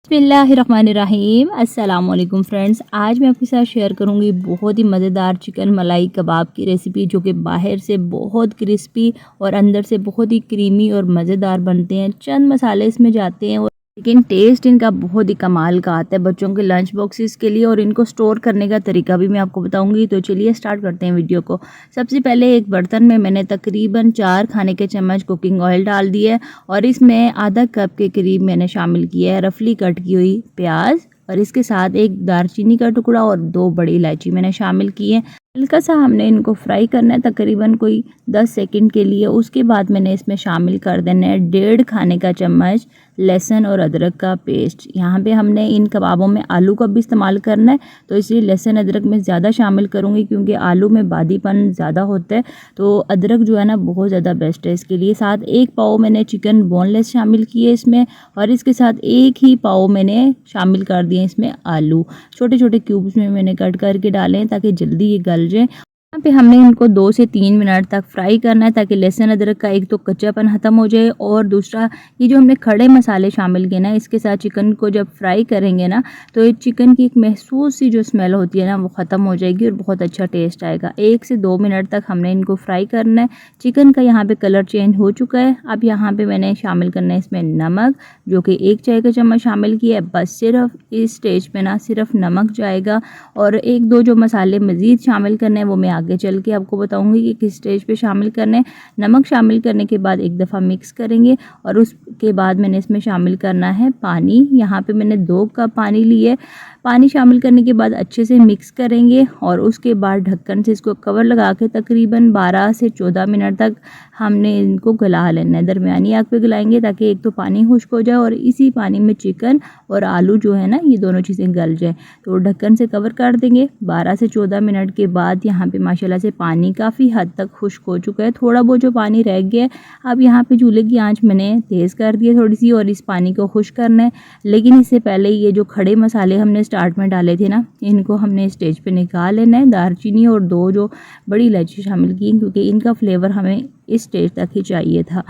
बिस्मिल्लाहिर्रहमानिर्रहीम अस्सलाम वालेकुम फ्रेंड्स। आज मैं आपके साथ शेयर करूंगी बहुत ही मज़ेदार चिकन मलाई कबाब की रेसिपी, जो कि बाहर से बहुत क्रिस्पी और अंदर से बहुत ही क्रीमी और मज़ेदार बनते हैं। चंद मसाले इसमें जाते हैं लेकिन टेस्ट इनका बहुत ही कमाल का आता है बच्चों के लंच बॉक्सेस के लिए। और इनको स्टोर करने का तरीका भी मैं आपको बताऊंगी। तो चलिए स्टार्ट करते हैं वीडियो को। सबसे पहले एक बर्तन में मैंने तकरीबन 4 खाने के चम्मच कुकिंग ऑयल डाल दिया है और इसमें आधा कप के करीब मैंने शामिल किया है रफली कट की हुई प्याज, और इसके साथ एक दालचीनी का टुकड़ा और 2 बड़ी इलायची मैंने शामिल की है। हल्का सा हमने इनको फ्राई करना है, तकरीबन कोई 10 सेकंड के लिए। उसके बाद मैंने इसमें शामिल कर देना है 1.5 खाने का चम्मच लहसुन और अदरक का पेस्ट। यहाँ पे हमने इन कबाबों में आलू का भी इस्तेमाल करना है, तो इसलिए लहसुन अदरक में ज़्यादा शामिल करूँगी क्योंकि आलू में बादीपन ज़्यादा होता है, तो अदरक जो है ना बहुत ज़्यादा बेस्ट है इसके लिए। साथ 1 पाव मैंने चिकन बोनलेस शामिल किए इसमें, और इसके साथ 1 ही पाव मैंने शामिल कर दिए इसमें आलू। छोटे छोटे क्यूब्स में मैंने कट करके डाले हैं ताकि जल्दी ये गल जाए। यहाँ पे हमने इनको 2 से 3 मिनट तक फ्राई करना है ताकि लहसुन अदरक का एक तो कच्चापन ख़त्म हो जाए, और दूसरा ये जो हमने खड़े मसाले शामिल किए ना, इसके साथ चिकन को जब फ्राई करेंगे ना तो ये चिकन की एक महसूस सी जो स्मेल होती है ना वो ख़त्म हो जाएगी और बहुत अच्छा टेस्ट आएगा। 1 से 2 मिनट तक हमने इनको फ्राई करना है। चिकन का यहाँ पे कलर चेंज हो चुका है। अब यहाँ पे मैंने शामिल करना है इसमें नमक, जो कि 1 चाय का चम्मच शामिल किया है। बस सिर्फ इस स्टेज पे ना सिर्फ नमक जाएगा, और 1-2 जो मसाले मज़ीद शामिल करने हैं वो मैं आगे चल के आपको बताऊंगी कि किस स्टेज पे शामिल करने हैं। नमक शामिल करने के बाद एक दफ़ा मिक्स करेंगे, और उसके बाद मैंने इसमें शामिल करना है पानी। यहाँ पे मैंने 2 कप पानी लिए। पानी शामिल करने के बाद अच्छे से मिक्स करेंगे, और उसके बाद ढक्कन से इसको कवर लगा के तकरीबन 12 से 14 मिनट तक हमने इनको गला लेना है। दरमियानी आग पे गलाएंगे ताकि एक तो पानी खुश्क हो जाए और इसी पानी में चिकन और आलू जो है ना ये दोनों चीज़ें गल जाए। तो ढक्कन से कवर कर देंगे। 12 से 14 मिनट के बाद यहाँ पे माशाल्लाह से पानी काफ़ी हद तक खुश्क हो चुका है। थोड़ा बहुत जो पानी रह गया है, अब यहाँ पे चूल्हे की आंच मैंने तेज़ कर दी है थोड़ी सी, और इस पानी को खुश्क करना है। लेकिन इससे पहले ये जो खड़े मसाले हमने स्टार्ट में डाले थे ना, इनको हमने स्टेज पे निकाल लेना है। दालचीनी और 2 जो बड़ी इलायची शामिल की क्योंकि इनका फ्लेवर हमें इस स्टेज तक ही चाहिए था।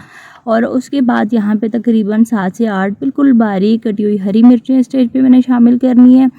और उसके बाद यहाँ पे तकरीबन 7 से 8 बिल्कुल बारीक कटी हुई हरी मिर्चें स्टेज पे मैंने शामिल करनी है।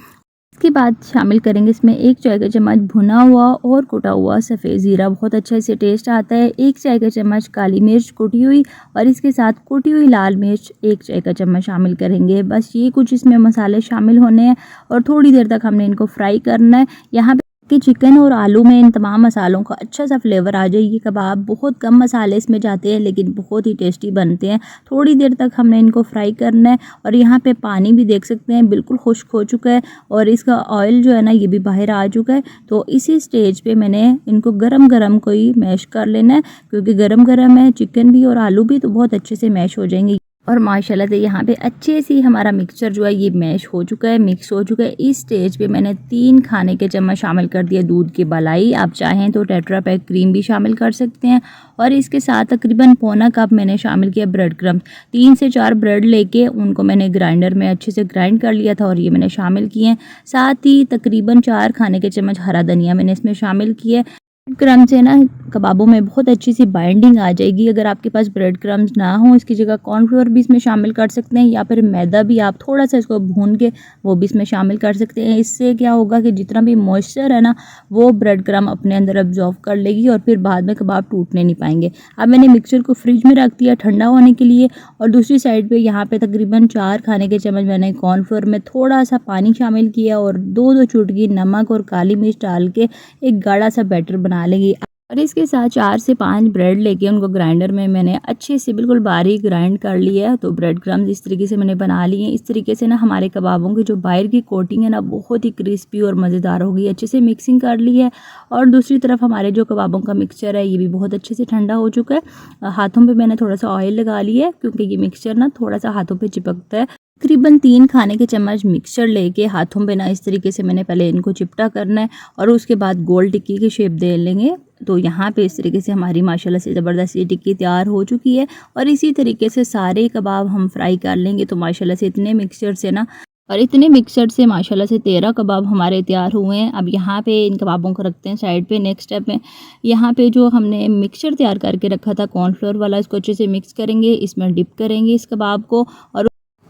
इसके बाद शामिल करेंगे इसमें 1 चाय का चम्मच भुना हुआ और कुटा हुआ सफ़ेद ज़ीरा, बहुत अच्छा इससे टेस्ट आता है। 1 चाय का चम्मच काली मिर्च कुटी हुई, और इसके साथ कुटी हुई लाल मिर्च 1 चाय का चम्मच शामिल करेंगे। बस ये कुछ इसमें मसाले शामिल होने हैं और थोड़ी देर तक हमने इनको फ्राई करना है। यहाँ पे कि चिकन और आलू में इन तमाम मसालों का अच्छा सा फ्लेवर आ जाए। ये कबाब बहुत कम मसाले इसमें जाते हैं लेकिन बहुत ही टेस्टी बनते हैं। थोड़ी देर तक हमने इनको फ्राई करना है, और यहाँ पे पानी भी देख सकते हैं बिल्कुल खुश्क हो चुका है, और इसका ऑयल जो है ना ये भी बाहर आ चुका है। तो इसी स्टेज पे मैंने इनको गरम गरम कोई मैश कर लेना है, क्योंकि गरम गरम है चिकन भी और आलू भी, तो बहुत अच्छे से मैश हो जाएंगे। और माशाल्लाह से यहाँ पे अच्छे से हमारा मिक्सचर जो है ये मैश हो चुका है, मिक्स हो चुका है। इस स्टेज पे मैंने 3 खाने के चम्मच शामिल कर दिया दूध की मलाई। आप चाहें तो टेट्रा पैक क्रीम भी शामिल कर सकते हैं। और इसके साथ तकरीबन पौना कप मैंने शामिल किया ब्रेड क्रम्स। 3 से 4 ब्रेड लेके उनको मैंने ग्राइंडर में अच्छे से ग्राइंड कर लिया था और ये मैंने शामिल किए हैं। साथ ही तकरीबन 4 खाने के चम्मच हरा धनिया मैंने इसमें शामिल किया है। ब्रेड क्रम्स से ना कबाबों में बहुत अच्छी सी बाइंडिंग आ जाएगी। अगर आपके पास ब्रेड क्रम्स ना हो, इसकी जगह कॉर्नफ्लोर भी इसमें शामिल कर सकते हैं, या फिर मैदा भी आप थोड़ा सा इसको भून के वो भी इसमें शामिल कर सकते हैं। इससे क्या होगा कि जितना भी मॉइस्चर है ना वो ब्रेड क्रम्ब अपने अंदर अब्जॉर्व कर लेगी और फिर बाद में कबाब टूटने नहीं पाएंगे। अब मैंने मिक्सचर को फ्रिज में रख दिया ठंडा होने के लिए, और दूसरी साइड पर यहाँ पर तकरीबन 4 खाने के चम्मच मैंने कॉर्नफ्लोर में थोड़ा सा पानी शामिल किया और 2-2 चुटकी नमक और काली मिर्च डाल के एक गाढ़ा सा बैटर बना लेंगे। और इसके साथ 4 से 5 ब्रेड लेके उनको ग्राइंडर में मैंने अच्छे से बिल्कुल बारीक ग्राइंड कर लिया है। तो ब्रेड क्रम्स इस तरीके से मैंने बना लिए हैं। इस तरीके से ना हमारे कबाबों की जो बाहर की कोटिंग है ना बहुत ही क्रिस्पी और मज़ेदार होगी। अच्छे से मिक्सिंग कर ली है, और दूसरी तरफ हमारे जो कबाबों का मिक्सचर है ये भी बहुत अच्छे से ठंडा हो चुका है। हाथों पर मैंने थोड़ा सा ऑयल लगा लिया है क्योंकि ये मिक्सचर ना थोड़ा सा हाथों पर चिपकता है। तकरीबन 3 खाने के चम्मच मिक्सचर लेके हाथों पे ना इस तरीके से मैंने पहले इनको चिपटा करना है, और उसके बाद गोल टिक्की की शेप दे लेंगे। तो यहाँ पे इस तरीके से हमारी माशाल्लाह से ज़बरदस्त ये टिक्की तैयार हो चुकी है, और इसी तरीके से सारे कबाब हम फ्राई कर लेंगे। तो माशाल्लाह से इतने मिक्सचर से माशाल्लाह से 13 कबाब हमारे तैयार हुए हैं। अब यहाँ पे इन कबाबों को रखते हैं साइड पे। नेक्स्ट स्टेप में यहाँ पे जो हमने मिक्सचर तैयार करके रखा था कॉर्नफ्लोर वाला, इसको अच्छे से मिक्स करेंगे, इसमें डिप करेंगे इस कबाब को, और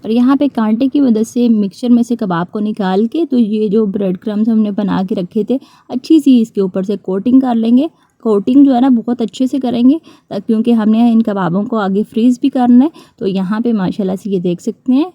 और यहाँ पे कांटे की मदद से मिक्सचर में से कबाब को निकाल के तो ये जो ब्रेड क्रम्स हमने बना के रखे थे अच्छी सी इसके ऊपर से कोटिंग कर लेंगे। कोटिंग जो है ना बहुत अच्छे से करेंगे क्योंकि हमने इन कबाबों को आगे फ्रीज़ भी करना है। तो यहाँ पे माशाल्लाह से ये देख सकते हैं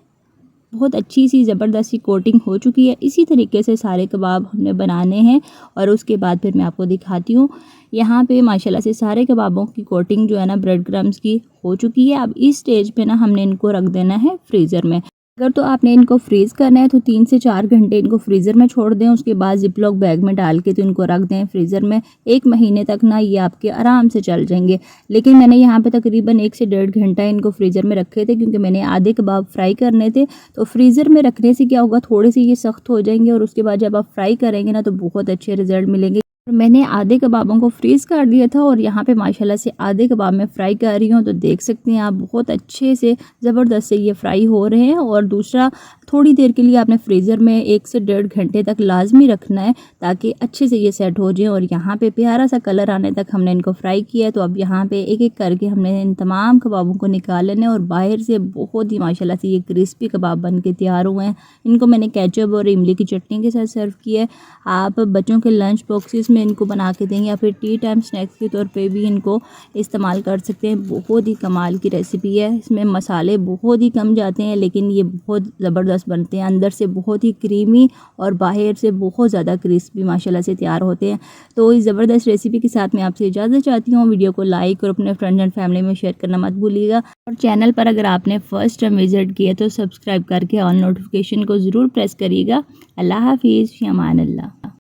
बहुत अच्छी सी ज़बरदस्त सी कोटिंग हो चुकी है। इसी तरीके से सारे कबाब हमने बनाने हैं और उसके बाद फिर मैं आपको दिखाती हूँ। यहाँ पे माशाल्लाह से सारे कबाबों की कोटिंग जो है ना ब्रेड क्रम्स की हो चुकी है। अब इस स्टेज पे ना हमने इनको रख देना है फ्रीज़र में। अगर तो आपने इनको फ्रीज़ करना है तो 3 से 4 घंटे इनको फ्रीज़र में छोड़ दें। उसके बाद ज़िपलॉक बैग में डाल के तो इनको रख दें फ्रीज़र में। 1 महीने तक ना ये आपके आराम से चल जाएंगे। लेकिन मैंने यहाँ पे तकरीबन 1 से 1.5 घंटा इनको फ्रीज़र में रखे थे क्योंकि मैंने आधे कबाब फ्राई करने थे। तो फ्रीज़र में रखने से क्या होगा थोड़े से ये सख्त हो जाएंगे और उसके बाद जब आप फ्राई करेंगे ना तो बहुत अच्छे रिज़ल्ट मिलेंगे। मैंने आधे कबाबों को फ्रीज़ कर दिया था और यहाँ पे माशाल्लाह से आधे कबाब में फ्राई कर रही हूँ। तो देख सकते हैं आप बहुत अच्छे से ज़बरदस्त से ये फ्राई हो रहे हैं। और दूसरा थोड़ी देर के लिए आपने फ्रीज़र में 1 से 1.5 घंटे तक लाजमी रखना है ताकि अच्छे से ये सेट हो जाए। और यहाँ पे प्यारा सा कलर आने तक हमने इनको फ्राई किया है। तो अब यहाँ पे एक एक करके हमने इन तमाम कबाबों को निकाल लेना है और बाहर से बहुत ही माशाल्लाह से ये क्रिस्पी कबाब बन के तैयार हुए हैं। इनको मैंने केचप और इमली की चटनी के साथ सर्व किया है। आप बच्चों के लंच बॉक्सेस में इनको बना के दें या फिर टी टाइम स्नैक्स के तौर पे भी इनको इस्तेमाल कर सकते हैं। बहुत ही कमाल की रेसिपी है। इसमें मसाले बहुत ही कम जाते हैं लेकिन ये बहुत ज़बरदस्त बनते हैं। अंदर से बहुत ही क्रीमी और बाहर से बहुत ज़्यादा क्रिस्पी माशाल्लाह से तैयार होते हैं। तो इस ज़बरदस्त रेसिपी के साथ मैं आपसे इजाज़त चाहती हूँ। वीडियो को लाइक और अपने फ्रेंड्स एंड फैमिली में शेयर करना मत भूलिएगा। और चैनल पर अगर आपने फ़र्स्ट टाइम विज़िट किया तो सब्सक्राइब करके ऑल नोटिफिकेशन को ज़रूर प्रेस करिएगा। अल्लाह हाफिज़, फ़ी अमान अल्लाह।